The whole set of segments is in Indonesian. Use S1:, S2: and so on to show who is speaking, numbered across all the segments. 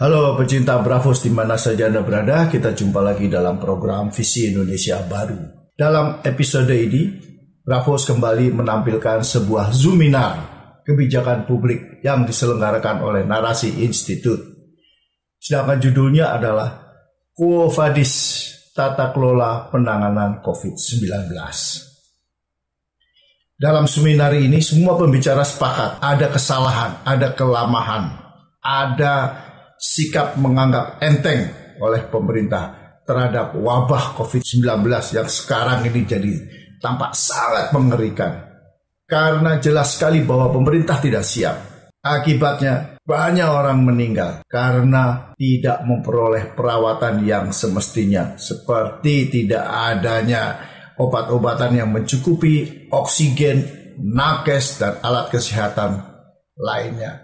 S1: Halo pecinta Bravos di mana saja Anda berada, kita jumpa lagi dalam program Visi Indonesia Baru. Dalam episode ini, Bravos kembali menampilkan sebuah Zoominar kebijakan publik yang diselenggarakan oleh Narasi Institute. Sedangkan judulnya adalah Quo Vadis Tata Kelola Penanganan COVID-19. Dalam seminar ini semua pembicara sepakat ada kesalahan, ada kelemahan, ada sikap menganggap enteng oleh pemerintah terhadap wabah COVID-19 yang sekarang ini jadi tampak sangat mengerikan. Karena jelas sekali bahwa pemerintah tidak siap. Akibatnya banyak orang meninggal karena tidak memperoleh perawatan yang semestinya. Seperti tidak adanya obat-obatan yang mencukupi, oksigen, nakes, dan alat kesehatan lainnya.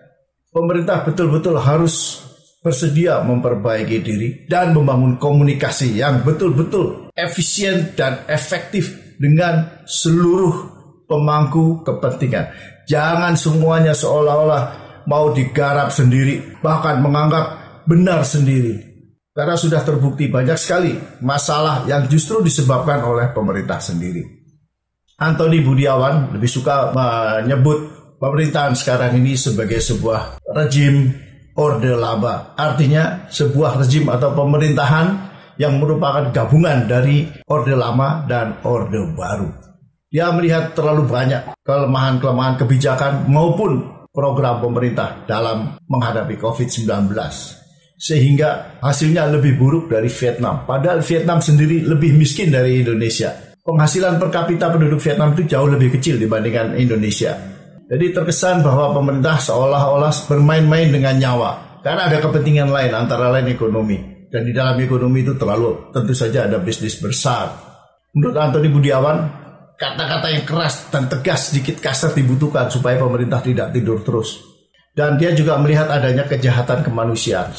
S1: Pemerintah betul-betul harus bersedia memperbaiki diri dan membangun komunikasi yang betul-betul efisien dan efektif dengan seluruh pemangku kepentingan. Jangan semuanya seolah-olah mau digarap sendiri, bahkan menganggap benar sendiri. Karena sudah terbukti banyak sekali masalah yang justru disebabkan oleh pemerintah sendiri. Anthony Budiawan lebih suka menyebut pemerintahan sekarang ini sebagai sebuah rejim Orde Laba, artinya sebuah rejim atau pemerintahan yang merupakan gabungan dari Orde Lama dan Orde Baru. Dia melihat terlalu banyak kelemahan-kelemahan kebijakan maupun program pemerintah dalam menghadapi COVID-19. Sehingga hasilnya lebih buruk dari Vietnam. Padahal Vietnam sendiri lebih miskin dari Indonesia. Penghasilan per kapita penduduk Vietnam itu jauh lebih kecil dibandingkan Indonesia. Jadi terkesan bahwa pemerintah seolah-olah bermain-main dengan nyawa. Karena ada kepentingan lain, antara lain ekonomi. Dan di dalam ekonomi itu tentu saja ada bisnis besar. Menurut Anthony Budiawan, kata-kata yang keras dan tegas sedikit kasar dibutuhkan supaya pemerintah tidak tidur terus. Dan dia juga melihat adanya kejahatan kemanusiaan.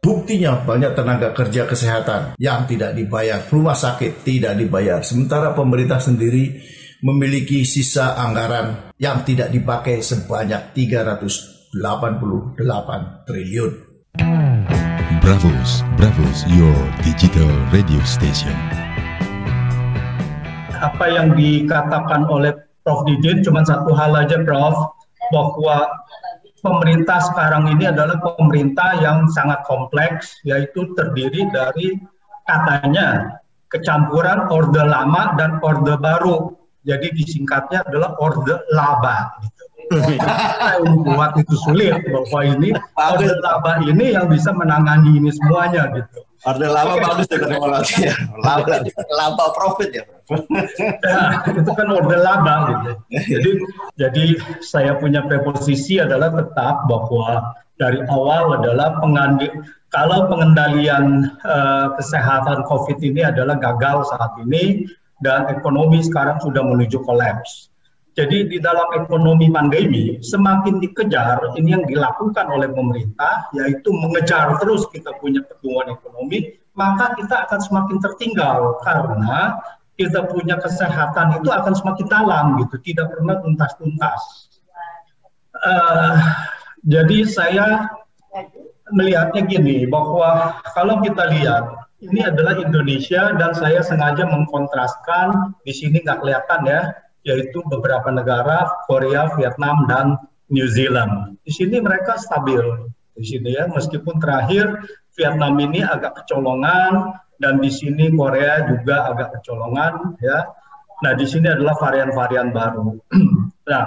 S1: Buktinya banyak tenaga kerja kesehatan yang tidak dibayar, rumah sakit tidak dibayar. Sementara pemerintah sendiri memiliki sisa anggaran yang tidak dipakai sebanyak 388 triliun.
S2: Bravos, your digital radio station.
S3: Apa yang dikatakan oleh Prof. Didin cuma satu hal aja, Prof, bahwa pemerintah sekarang ini adalah pemerintah yang sangat kompleks, yaitu terdiri dari katanya kecampuran Orde Lama dan Orde Baru. Jadi disingkatnya adalah Orde Laba. Gitu. Buat itu sulit bahwa ini Orde Laba ini yang bisa menangani ini semuanya gitu.
S4: Orde Laba bagus ya terminologi ya. Laba profit ya.
S3: Ya, itu kan Orde Laba gitu. Jadi saya punya preposisi adalah tetap bahwa dari awal adalah kalau pengendalian kesehatan COVID ini adalah gagal saat ini dan ekonomi sekarang sudah menuju kolaps. Jadi di dalam ekonomi pandemi semakin dikejar, ini yang dilakukan oleh pemerintah, yaitu mengejar terus kita punya pertumbuhan ekonomi, maka kita akan semakin tertinggal karena kita punya kesehatan itu akan semakin dalam gitu, tidak pernah tuntas-tuntas. Jadi saya melihatnya gini, bahwa kalau kita lihat ini adalah Indonesia dan saya sengaja mengkontraskan di sini nggak kelihatan ya, yaitu beberapa negara Korea, Vietnam, dan New Zealand. Di sini mereka stabil di sini ya, meskipun terakhir Vietnam ini agak kecolongan dan di sini Korea juga agak kecolongan ya. Nah di sini adalah varian-varian baru. Nah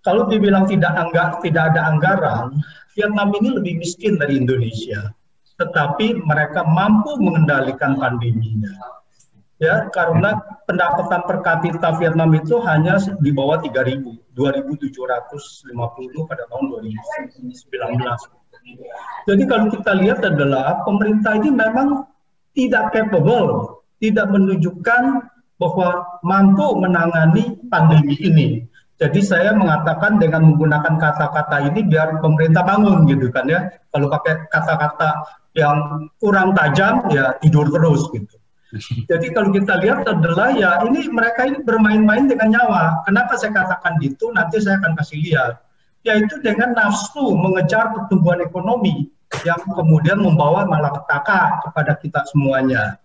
S3: kalau dibilang tidak ada anggaran, Vietnam ini lebih miskin dari Indonesia. Tetapi mereka mampu mengendalikan pandeminya. Ya, karena pendapatan per kapita Vietnam itu hanya di bawah 3.000, 2.750 pada tahun 2019. Jadi kalau kita lihat adalah pemerintah ini memang tidak capable, tidak menunjukkan bahwa mampu menangani pandemi ini. Jadi saya mengatakan dengan menggunakan kata-kata ini biar pemerintah bangun gitu kan ya. Kalau pakai kata-kata yang kurang tajam ya tidur terus gitu. Jadi kalau kita lihat adalah ya ini mereka ini bermain-main dengan nyawa. Kenapa saya katakan gitu? Nanti saya akan kasih lihat. Yaitu dengan nafsu mengejar pertumbuhan ekonomi. yang kemudian membawa malapetaka kepada kita semuanya.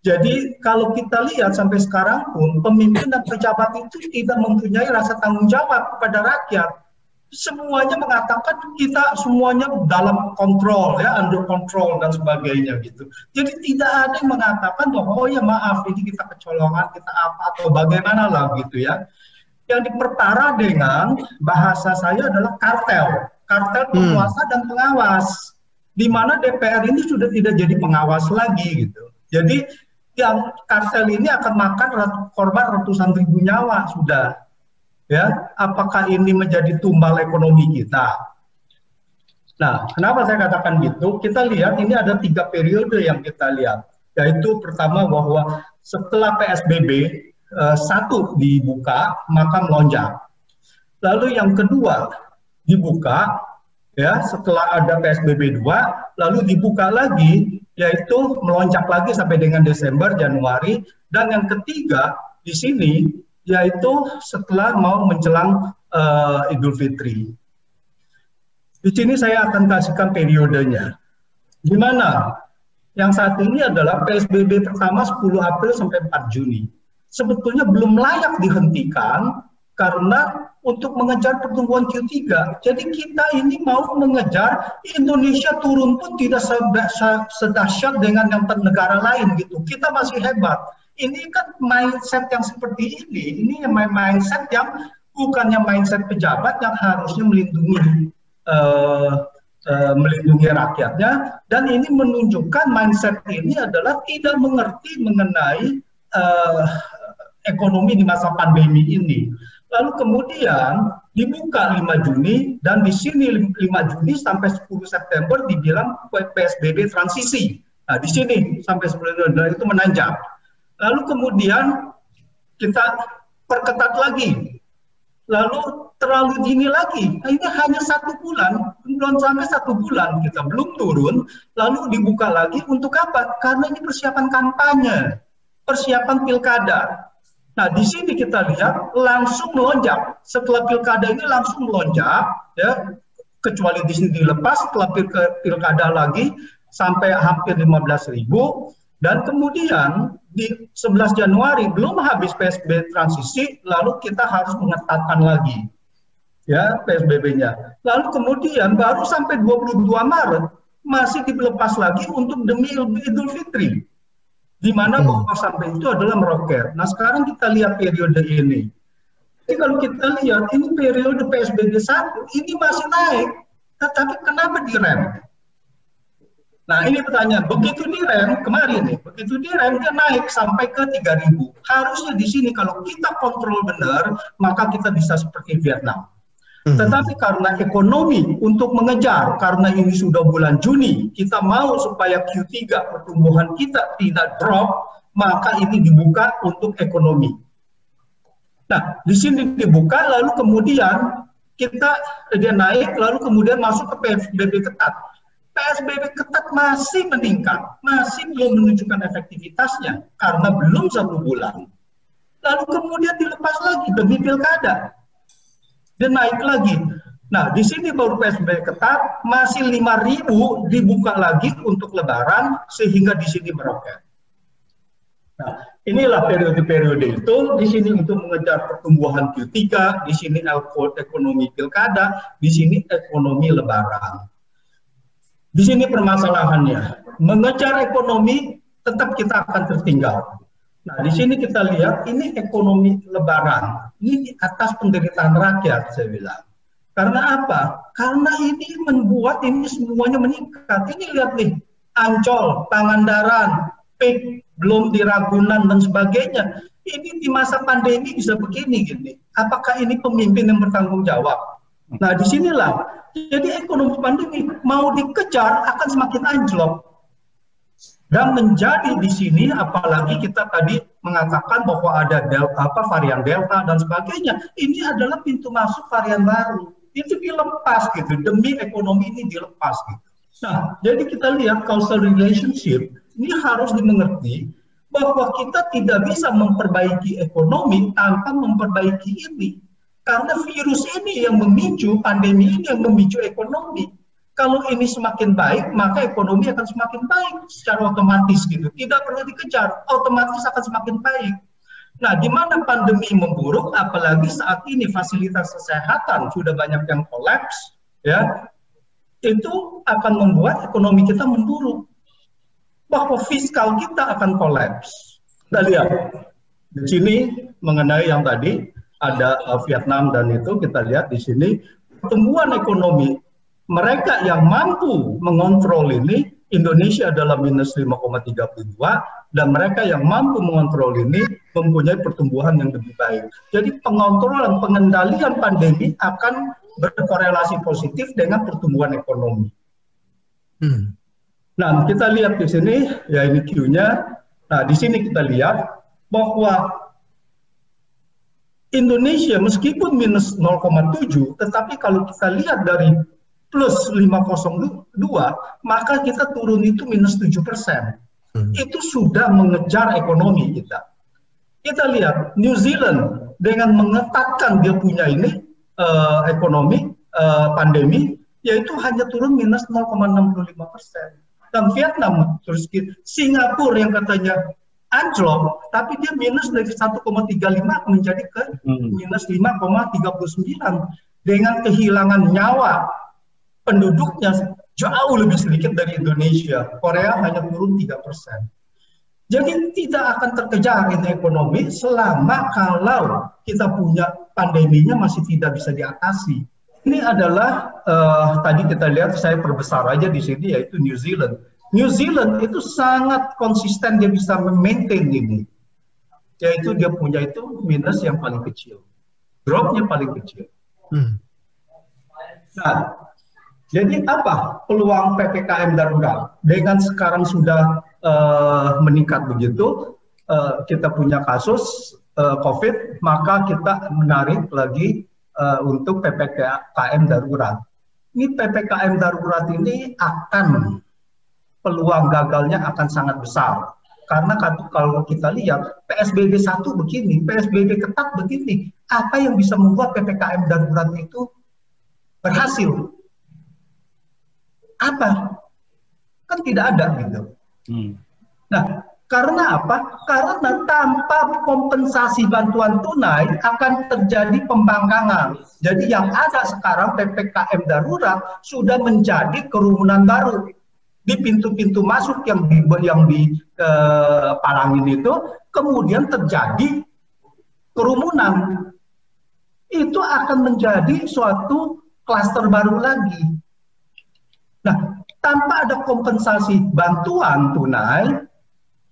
S3: Jadi kalau kita lihat sampai sekarang pun pemimpin dan pejabat itu tidak mempunyai rasa tanggung jawab kepada rakyat. Semuanya mengatakan kita semuanya dalam kontrol, ya, under control dan sebagainya gitu. Jadi tidak ada yang mengatakan bahwa oh ya maaf ini kita kecolongan, kita apa atau bagaimana lah gitu ya. Yang diperparah dengan bahasa saya adalah kartel penguasa dan pengawas, di mana DPR ini sudah tidak jadi pengawas lagi gitu. Jadi yang kartel ini akan makan korban ratusan ribu nyawa sudah, ya. Apakah ini menjadi tumbal ekonomi kita? Nah, kenapa saya katakan gitu? Kita lihat ini ada 3 periode yang kita lihat, yaitu pertama bahwa setelah PSBB 1 dibuka maka melonjak. Lalu yang kedua dibuka, ya, setelah ada PSBB 2 lalu dibuka lagi, yaitu melonjak lagi sampai dengan Desember, Januari, dan yang ketiga di sini yaitu setelah mau menjelang Idul Fitri. Di sini saya akan kasihkan periodenya. Di mana yang saat ini adalah PSBB pertama 10 April sampai 4 Juni. Sebetulnya belum layak dihentikan karena untuk mengejar pertumbuhan Q3. Jadi kita ini mau mengejar Indonesia turun pun tidak sedahsyat dengan yang negara lain gitu. Kita masih hebat. Ini kan mindset yang seperti ini yang mindset yang bukannya mindset pejabat yang harusnya melindungi rakyatnya, dan ini menunjukkan mindset ini adalah tidak mengerti mengenai ekonomi di masa pandemi ini. Lalu kemudian dibuka 5 Juni dan di sini 5 Juni sampai 10 September dibilang PSBB transisi. Nah, di sini sampai 10 September itu menanjak. Lalu kemudian kita perketat lagi. Lalu terlalu dini lagi. Nah, ini hanya 1 bulan, belum sampai 1 bulan kita belum turun. Lalu dibuka lagi untuk apa? Karena ini persiapan kampanye, persiapan pilkada. Nah, di sini kita lihat langsung melonjak. Setelah pilkada ini langsung melonjak, ya, kecuali di sini dilepas setelah pilkada lagi sampai hampir 15.000, dan kemudian di 11 Januari belum habis PSBB transisi, lalu kita harus mengetatkan lagi, ya, PSBB-nya. Lalu kemudian baru sampai 22 Maret masih dilepas lagi untuk demi Idul Fitri, di mana bahwa sampai itu adalah meroket. Nah, sekarang kita lihat periode ini. Jadi kalau kita lihat ini periode PSBB 1 ini masih naik, tetapi kenapa direm? Nah, ini pertanyaan. Begitu direm kemarin nih, begitu direm dia naik sampai ke 3.000. Harusnya di sini kalau kita kontrol benar, maka kita bisa seperti Vietnam. Tetapi karena ekonomi untuk mengejar, karena ini sudah bulan Juni, kita mau supaya Q3 pertumbuhan kita tidak drop, maka ini dibuka untuk ekonomi. Nah, di sini dibuka, lalu kemudian dia naik, lalu kemudian masuk ke PSBB ketat. PSBB ketat masih meningkat, masih belum menunjukkan efektivitasnya karena belum 1 bulan. Lalu kemudian dilepas lagi demi pilkada. Dia naik lagi. Nah, di sini baru PSBB ketat, masih 5.000 dibuka lagi untuk Lebaran, sehingga di sini meroket. Nah, inilah periode-periode itu, di sini untuk mengejar pertumbuhan Q3, di sini ekonomi pilkada, di sini ekonomi Lebaran. Di sini permasalahannya, mengejar ekonomi tetap kita akan tertinggal. Nah, di sini kita lihat ini ekonomi Lebaran, ini di atas penderitaan rakyat, saya bilang. Karena apa? Karena ini membuat ini semuanya meningkat. Ini lihat nih, Ancol, Pangandaran, PIK, belum di Ragunan dan sebagainya. Ini di masa pandemi bisa begini, gini. Apakah ini pemimpin yang bertanggung jawab? Nah, disinilah. Jadi ekonomi pandemi mau dikejar akan semakin anjlok. Dan menjadi di sini, apalagi kita tadi mengatakan bahwa ada varian Delta dan sebagainya, ini adalah pintu masuk varian baru. Itu dilepas gitu, demi ekonomi ini dilepas gitu. Nah, jadi kita lihat causal relationship, ini harus dimengerti bahwa kita tidak bisa memperbaiki ekonomi tanpa memperbaiki ini. Karena virus ini yang memicu, pandemi ini yang memicu ekonomi. Kalau ini semakin baik, maka ekonomi akan semakin baik secara otomatis gitu. Tidak perlu dikejar, otomatis akan semakin baik. Nah, di mana pandemi memburuk, apalagi saat ini fasilitas kesehatan sudah banyak yang kolaps, ya, itu akan membuat ekonomi kita memburuk. Bahwa fiskal kita akan kolaps. Kita lihat di sini mengenai yang tadi ada Vietnam dan itu kita lihat di sini pertumbuhan ekonomi. Mereka yang mampu mengontrol ini, Indonesia adalah minus 5,32, dan mereka yang mampu mengontrol ini mempunyai pertumbuhan yang lebih baik. Jadi pengontrolan, pengendalian pandemi akan berkorelasi positif dengan pertumbuhan ekonomi. Nah, kita lihat di sini, ya ini Q-nya. Nah, di sini kita lihat bahwa Indonesia meskipun minus 0,7, tetapi kalau kita lihat dari plus 502, maka kita turun itu minus 7%. Itu sudah mengejar ekonomi kita. Kita lihat New Zealand dengan mengetatkan dia punya ini ekonomi pandemi, yaitu hanya turun minus 0,65%. Dan Vietnam, terus Singapura yang katanya anjlok, tapi dia minus dari 1,35 menjadi ke minus 5,39 dengan kehilangan nyawa penduduknya jauh lebih sedikit dari Indonesia. Korea hanya turun 3%. Jadi tidak akan terkejar ini ekonomi selama kalau kita punya pandeminya masih tidak bisa diatasi. Ini adalah tadi kita lihat, saya perbesar aja di sini, yaitu New Zealand. New Zealand itu sangat konsisten, dia bisa memaintain ini. Yaitu dia punya itu minus yang paling kecil. Dropnya paling kecil. Nah, jadi apa peluang PPKM darurat? Dengan sekarang sudah meningkat begitu, kita punya kasus COVID, maka kita menarik lagi untuk PPKM darurat. Ini PPKM darurat ini akan, peluang gagalnya akan sangat besar. Karena kalau kita lihat PSBB 1 begini, PSBB ketat begini, apa yang bisa membuat PPKM darurat itu berhasil? Apa? Kan tidak ada gitu. Nah, karena apa? Karena tanpa kompensasi bantuan tunai akan terjadi pembangkangan. Jadi yang ada sekarang PPKM darurat sudah menjadi kerumunan baru di pintu-pintu masuk yang dipalangin itu, kemudian terjadi kerumunan. Itu akan menjadi suatu klaster baru lagi. Nah, tanpa ada kompensasi bantuan tunai,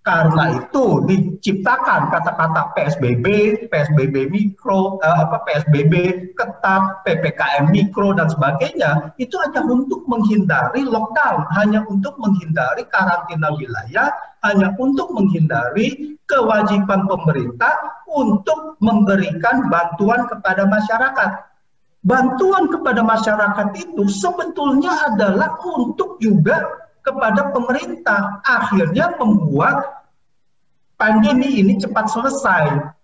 S3: karena itu diciptakan kata-kata PSBB, PSBB mikro, PSBB ketat, PPKM mikro dan sebagainya. Itu hanya untuk menghindari lockdown, hanya untuk menghindari karantina wilayah, hanya untuk menghindari kewajiban pemerintah untuk memberikan bantuan kepada masyarakat. Bantuan kepada masyarakat itu sebetulnya adalah untuk juga kepada pemerintah, akhirnya membuat pandemi ini cepat selesai.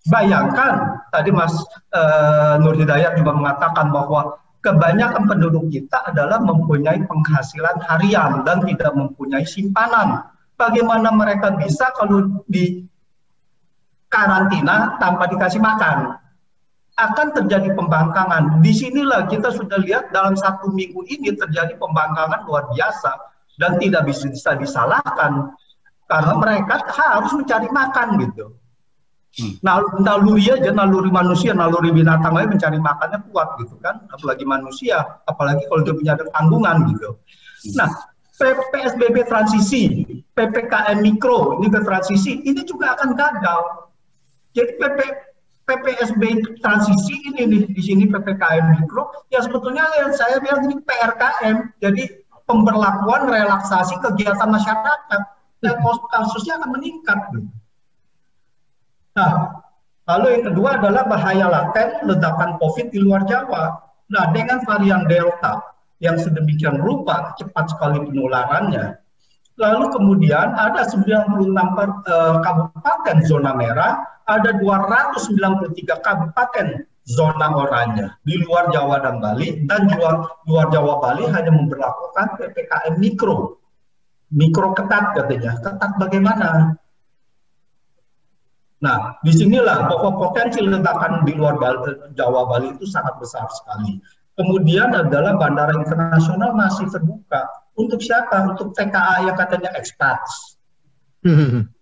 S3: Bayangkan, tadi Mas Nur Hidayat juga mengatakan bahwa kebanyakan penduduk kita adalah mempunyai penghasilan harian dan tidak mempunyai simpanan. Bagaimana mereka bisa kalau di karantina tanpa dikasih makan? Akan terjadi pembangkangan. Disinilah kita sudah lihat dalam 1 minggu ini terjadi pembangkangan luar biasa dan tidak bisa disalahkan karena mereka harus mencari makan gitu. Naluri aja, naluri manusia, naluri binatang aja mencari makannya kuat gitu kan, apalagi manusia, apalagi kalau dia punya tanggungan gitu. Nah, PSBB transisi, PPKM mikro, ini ke transisi, ini juga akan gagal. Jadi PPSB transisi ini nih, di sini PPKM mikro, ya sebetulnya yang saya bilang ini PRKM, jadi pemberlakuan relaksasi kegiatan masyarakat, dan kasusnya akan meningkat. Nah, lalu yang kedua adalah bahaya laten ledakan COVID di luar Jawa. Nah, dengan varian Delta yang sedemikian rupa cepat sekali penularannya, lalu kemudian ada 96 kabupaten zona merah, ada 293 kabupaten zona oranye. Di luar Jawa dan Bali, dan luar Jawa Bali hanya memberlakukan PPKM mikro ketat katanya. Ketat bagaimana? Nah, disinilah bahwa potensi ledakan di luar Jawa Bali itu sangat besar sekali. Kemudian adalah bandara internasional masih terbuka. Untuk siapa? Untuk TKA yang katanya expats.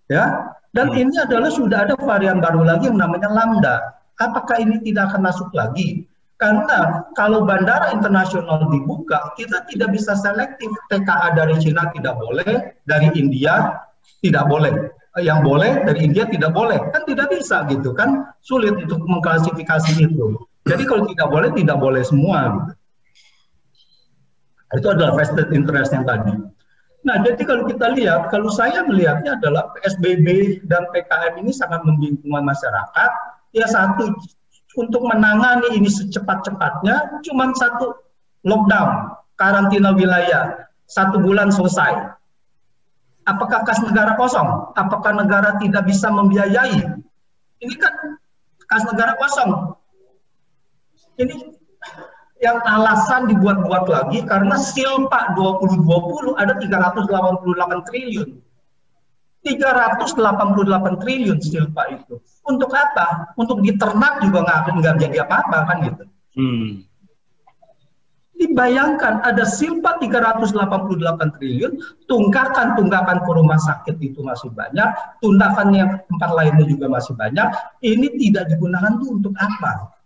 S3: Ya, dan ini adalah sudah ada varian baru lagi yang namanya Lambda. Apakah ini tidak akan masuk lagi? Karena kalau bandara internasional dibuka, kita tidak bisa selektif. TKA dari Cina tidak boleh, dari India tidak boleh. Yang boleh dari India tidak boleh. Kan tidak bisa gitu kan. Sulit untuk mengklasifikasi itu. Jadi kalau tidak boleh semua gitu. Itu adalah vested interest yang tadi. Nah, jadi kalau kita lihat, kalau saya melihatnya adalah PSBB dan PKM ini sangat membingungkan masyarakat. Ya satu, untuk menangani ini secepat-cepatnya, cuma satu lockdown, karantina wilayah, 1 bulan selesai. Apakah kas negara kosong? Apakah negara tidak bisa membiayai? Ini kan kas negara kosong. Ini yang alasan dibuat-buat lagi karena Silpa 2020 ada 388 triliun. 388 triliun Silpa itu. Untuk apa? Untuk diternak juga nggak jadi apa-apa kan gitu. Dibayangkan ada Silpa 388 triliun, tunggakan ke rumah sakit itu masih banyak, tundakan yang tempat lainnya juga masih banyak. Ini tidak digunakan tuh untuk apa?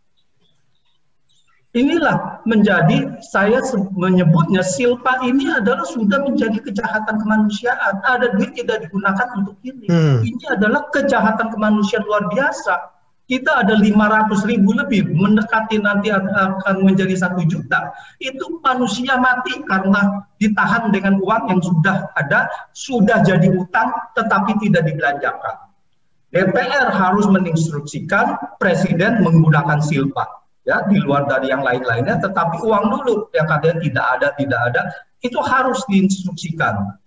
S3: Inilah menjadi, saya menyebutnya Silpa ini adalah sudah menjadi kejahatan kemanusiaan. Ada duit tidak digunakan untuk ini. Ini adalah kejahatan kemanusiaan luar biasa. Kita ada 500.000 lebih, mendekati nanti akan menjadi 1 juta. Itu manusia mati karena ditahan dengan uang yang sudah ada, sudah jadi utang, tetapi tidak dibelanjakan. DPR harus menginstruksikan Presiden menggunakan Silpa. Ya, di luar dari yang lain-lainnya, tetapi uang dulu yang katanya tidak ada, itu harus diinstruksikan.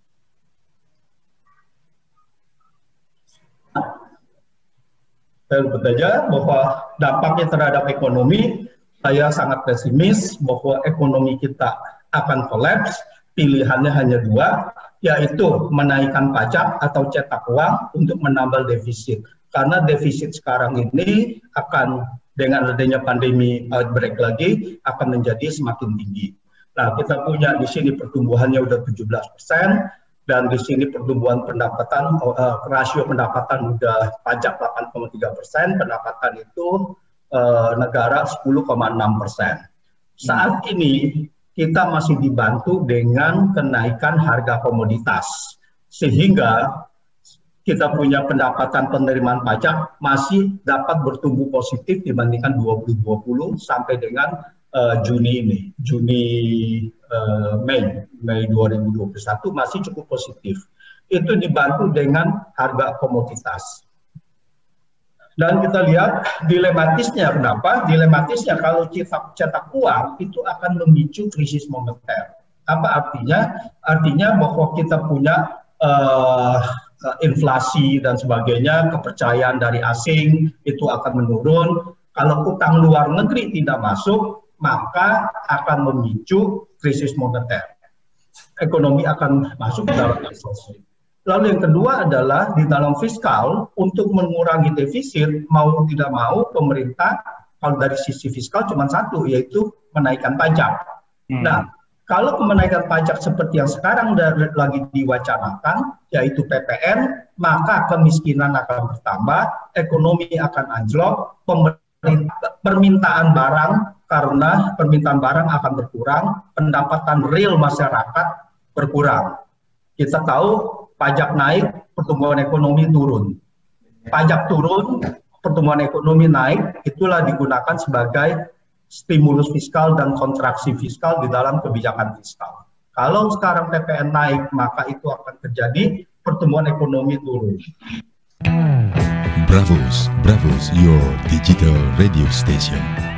S3: Saya sebut saja bahwa dampaknya terhadap ekonomi, saya sangat pesimis bahwa ekonomi kita akan kolaps. Pilihannya hanya 2, yaitu menaikkan pajak atau cetak uang untuk menambal defisit. Karena defisit sekarang ini akan dengan adanya pandemi outbreak lagi akan menjadi semakin tinggi. Nah, kita punya di sini pertumbuhannya udah 17%, dan di sini pertumbuhan pendapatan, rasio pendapatan udah pajak 8,3%, pendapatan itu negara 10,6%. Saat ini kita masih dibantu dengan kenaikan harga komoditas, sehingga kita punya pendapatan penerimaan pajak masih dapat bertumbuh positif dibandingkan 2020 sampai dengan Juni Mei 2021 masih cukup positif. Itu dibantu dengan harga komoditas. Dan kita lihat dilematisnya, kenapa? Dilematisnya kalau cetak uang itu akan memicu krisis moneter. Apa artinya? Artinya bahwa kita punya inflasi dan sebagainya, kepercayaan dari asing itu akan menurun. Kalau utang luar negeri tidak masuk, maka akan memicu krisis moneter. Ekonomi akan masuk ke dalam resesi. Lalu yang kedua adalah di dalam fiskal, untuk mengurangi defisit, mau tidak mau pemerintah, kalau dari sisi fiskal cuma satu, yaitu menaikkan pajak. Nah, kalau menaikkan pajak seperti yang sekarang lagi diwacanakan, yaitu PPN, maka kemiskinan akan bertambah, ekonomi akan anjlok, permintaan barang, karena permintaan barang akan berkurang, pendapatan real masyarakat berkurang. Kita tahu pajak naik, pertumbuhan ekonomi turun. Pajak turun, pertumbuhan ekonomi naik, itulah digunakan sebagai stimulus fiskal dan kontraksi fiskal di dalam kebijakan fiskal. Kalau sekarang PPN naik, maka itu akan terjadi pertumbuhan ekonomi turun.
S2: Bravos, your digital radio station.